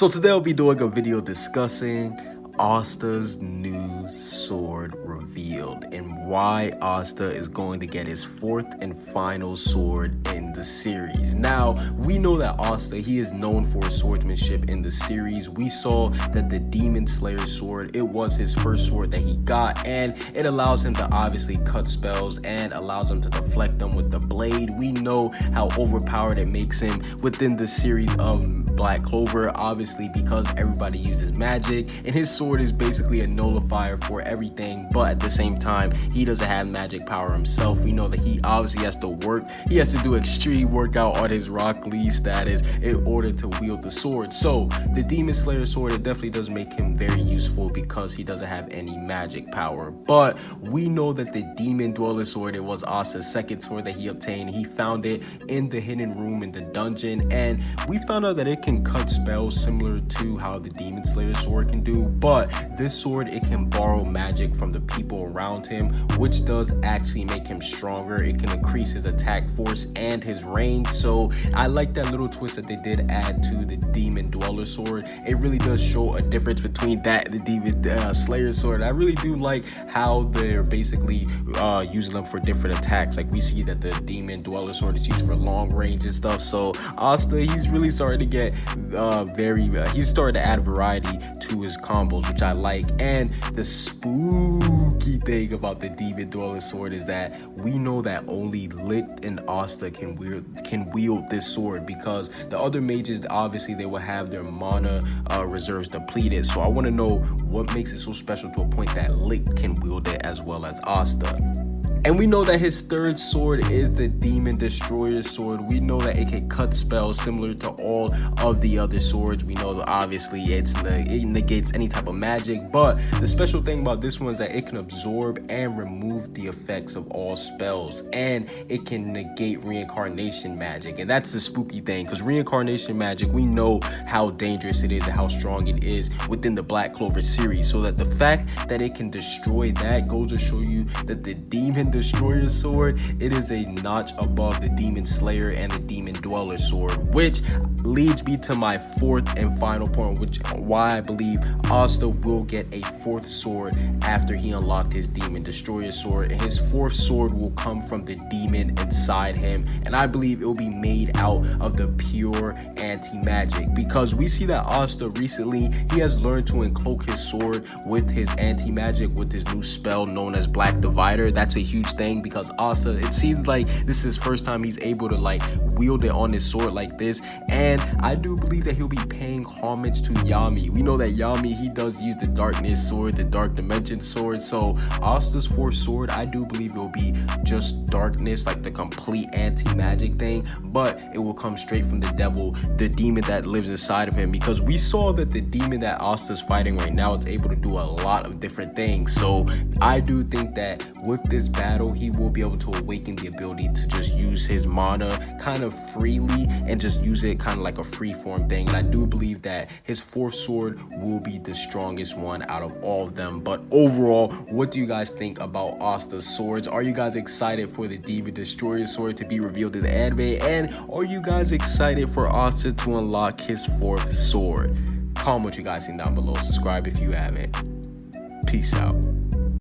So today I'll be doing a video discussing Asta's new sword revealed and why Asta is going to get his fourth and final sword in the series. Now, we know that Asta, he is known for his swordsmanship in the series. We saw that the Demon Slayer sword, it was his first sword that he got, and it allows him to obviously cut spells and allows him to deflect them with the blade. We know how overpowered it makes him within the series of Black Clover, obviously because everybody uses magic, and his sword is basically a nullifier for everything, but at the same time he doesn't have magic power himself. We know that he obviously has to work, he has to do extreme workout on his Rock Lee status in order to wield the sword. So the Demon Slayer sword, it definitely does make him very useful because he doesn't have any magic power. But we know that the Demon Dweller sword, it was Asta's second sword that he obtained. He found it in the hidden room in the dungeon, and we found out that it can cut spells similar to how the Demon Slayer sword can do, but this sword, it can borrow magic from the people around him, which does actually make him stronger. It can increase his attack force and his range. So I like that little twist that they did add to the Demon Dweller sword. It really does show a difference between that and the Demon Slayer sword. I really do like how they're basically using them for different attacks. Like we see that the Demon Dweller sword is used for long range and stuff. So Asta, he's really starting to get he's starting to add variety to his combos, which I like. And the spooky thing about the Demon Dweller sword is that we know that only Lit and Asta can wield this sword, because the other mages, obviously they will have their mana reserves depleted. So I want to know what makes it so special to a point that Lit can wield it as well as Asta. And we know that his third sword is the Demon Destroyer sword. We know that it can cut spells similar to all of the other swords. We know that obviously it negates any type of magic, but the special thing about this one is that it can absorb and remove the effects of all spells, and it can negate reincarnation magic. And that's the spooky thing, because reincarnation magic, we know how dangerous it is and how strong it is within the Black Clover series. So that the fact that it can destroy that goes to show you that the Demon Destroyer sword, it is a notch above the Demon Slayer and the Demon Dweller sword, which leads me to my fourth and final point, which why I believe Asta will get a fourth sword after he unlocked his Demon Destroyer sword. And his fourth sword will come from the demon inside him, and I believe it will be made out of the pure anti-magic, because we see that Asta recently, he has learned to encloak his sword with his anti-magic, with his new spell known as Black Divider. That's a huge thing, because Asta, it seems like this is his first time he's able to like wield it on his sword like this, and I do believe that he'll be paying homage to Yami. We know that Yami, he does use the darkness sword, the dark dimension sword. So Asta's fourth sword, I do believe it will be just darkness, like the complete anti-magic thing, but it will come straight from the devil, the demon that lives inside of him, because we saw that the demon that Asta's fighting right now is able to do a lot of different things. So I do think that with this battle, he will be able to awaken the ability to just use his mana kind of freely and just use it kind of like a free form thing. And I do believe that his fourth sword will be the strongest one out of all of them. But overall, what do you guys think about Asta's swords? Are you guys excited for the Demon Destroyer sword to be revealed in the anime? And are you guys excited for Asta to unlock his fourth sword? Comment what you guys think down below. Subscribe if you haven't. Peace out.